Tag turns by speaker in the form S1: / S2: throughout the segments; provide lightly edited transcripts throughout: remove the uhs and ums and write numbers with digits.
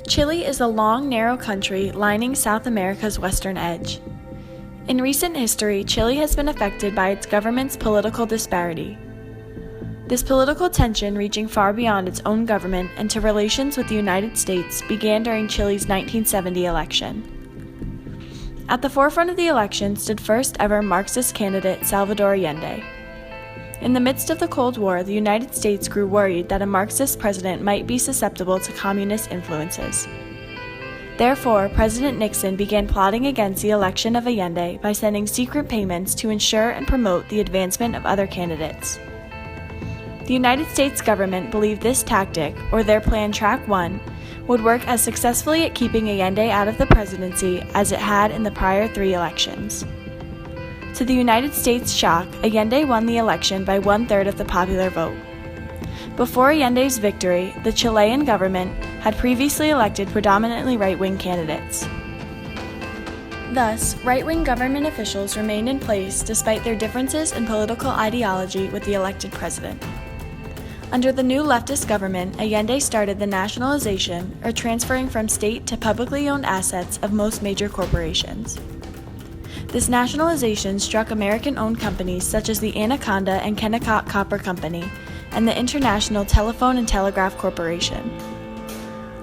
S1: Chile is a long, narrow country lining South America's western edge. In recent history, Chile has been affected by its government's political disparity. This political tension, reaching far beyond its own government and to relations with the United States, began during Chile's 1970 election. At the forefront of the election stood first-ever Marxist candidate Salvador Allende. In the midst of the Cold War, the United States grew worried that a Marxist president might be susceptible to communist influences. Therefore, President Nixon began plotting against the election of Allende by sending secret payments to ensure and promote the advancement of other candidates. The United States government believed this tactic, or their Plan Track 1, would work as successfully at keeping Allende out of the presidency as it had in the prior 3 elections. To the United States' shock, Allende won the election by 1/3 of the popular vote. Before Allende's victory, the Chilean government had previously elected predominantly right-wing candidates. Thus, right-wing government officials remained in place despite their differences in political ideology with the elected president. Under the new leftist government, Allende started the nationalization, or transferring from state to publicly owned assets of most major corporations. This nationalization struck American-owned companies such as the Anaconda and Cathcart Copper Company and the International Telephone and Telegraph Corporation.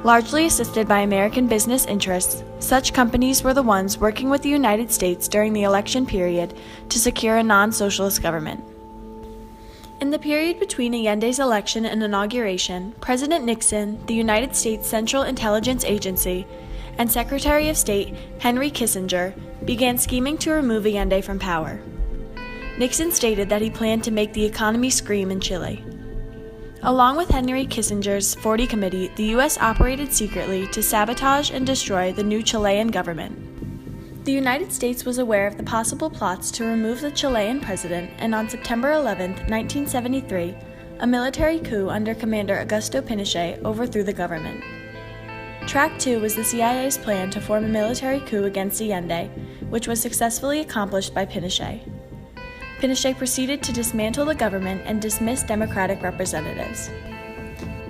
S1: Largely assisted by American business interests, such companies were the ones working with the United States during the election period to secure a non-socialist government. In the period between Allende's election and inauguration, President Nixon, the United States Central Intelligence Agency, and Secretary of State Henry Kissinger began scheming to remove Allende from power. Nixon stated that he planned to make the economy scream in Chile. Along with Henry Kissinger's 40 Committee, the U.S. operated secretly to sabotage and destroy the new Chilean government. The United States was aware of the possible plots to remove the Chilean president, and on September 11, 1973, a military coup under Commander Augusto Pinochet overthrew the government. Track 2 was the CIA's plan to form a military coup against Allende, which was successfully accomplished by Pinochet. Pinochet proceeded to dismantle the government and dismiss democratic representatives.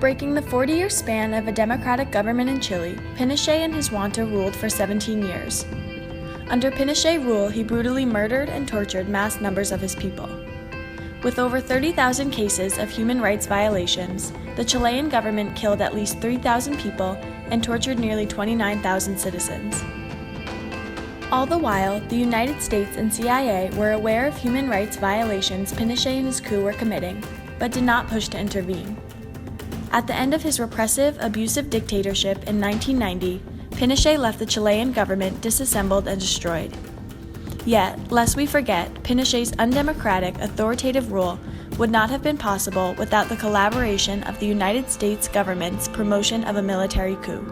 S1: Breaking the 40-year span of a democratic government in Chile, Pinochet and his junta ruled for 17 years. Under Pinochet rule, he brutally murdered and tortured mass numbers of his people. With over 30,000 cases of human rights violations, the Chilean government killed at least 3,000 people and tortured nearly 29,000 citizens. All the while, the United States and CIA were aware of human rights violations Pinochet and his coup were committing, but did not push to intervene. At the end of his repressive, abusive dictatorship in 1990, Pinochet left the Chilean government disassembled and destroyed. Yet, lest we forget, Pinochet's undemocratic, authoritative rule would not have been possible without the collaboration of the United States government's promotion of a military coup.